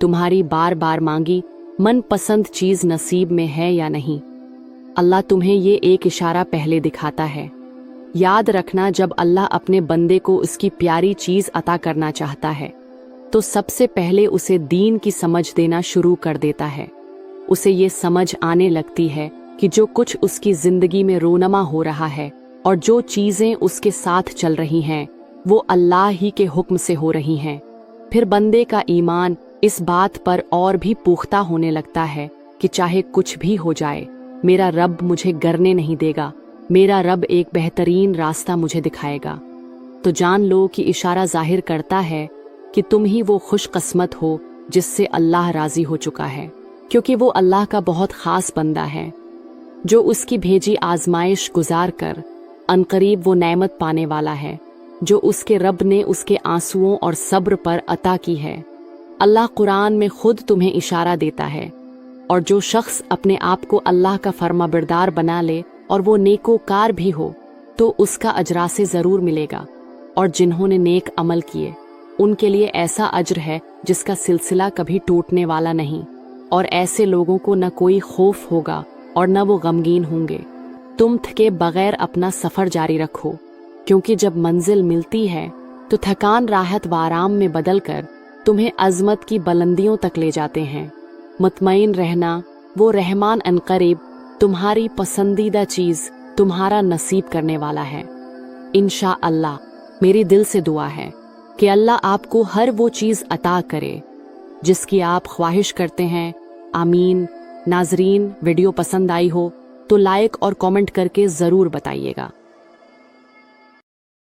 तुम्हारी बार बार मांगी मन पसंद चीज नसीब में है या नहीं। अल्लाह तुम्हें ये एक इशारा पहले दिखाता है। याद रखना, जब अल्लाह अपने बंदे को उसकी प्यारी चीज अता करना चाहता है तो सबसे पहले उसे दीन की समझ देना शुरू कर देता है। उसे ये समझ आने लगती है कि जो कुछ उसकी जिंदगी में रोनमा हो रहा है और जो चीजें उसके साथ चल रही हैं वो अल्लाह ही के हुक्म से हो रही हैं। फिर बंदे का ईमान इस बात पर और भी पुख्ता होने लगता है कि चाहे कुछ भी हो जाए, मेरा रब मुझे गिरने नहीं देगा, मेरा रब एक बेहतरीन रास्ता मुझे दिखाएगा। तो जान लो कि इशारा जाहिर करता है कि तुम ही वो खुशकिस्मत हो जिससे अल्लाह राजी हो चुका है, क्योंकि वो अल्लाह का बहुत खास बंदा है जो उसकी भेजी आजमाइश गुजार कर अनकरीब वो नेमत पाने वाला है जो उसके रब ने उसके आंसुओं और सब्र पर अता की है। अल्लाह कुरान में खुद तुम्हें इशारा देता है, और जो शख्स अपने आप को अल्लाह का फर्माबरदार बना ले और वो नेकोकार भी हो तो उसका अजरा से ज़रूर मिलेगा। और जिन्होंने नेक अमल किए उनके लिए ऐसा अज्र है जिसका सिलसिला कभी टूटने वाला नहीं, और ऐसे लोगों को न कोई खौफ होगा और न वो गमगीन होंगे। तुम थके बगैर अपना सफ़र जारी रखो, क्योंकि जब मंजिल मिलती है तो थकान राहत व आराम में बदलकर तुम्हें अजमत की बुलंदियों तक ले जाते हैं। मुतमईन रहना, वो रहमान अनकरीब तुम्हारी पसंदीदा चीज़ तुम्हारा नसीब करने वाला है। इंशाअल्लाह मेरी दिल से दुआ है कि अल्लाह आपको हर वो चीज़ अता करे जिसकी आप ख्वाहिश करते हैं। आमीन। नाजरीन, वीडियो पसंद आई हो तो लाइक और कमेंट करके ज़रूर बताइएगा।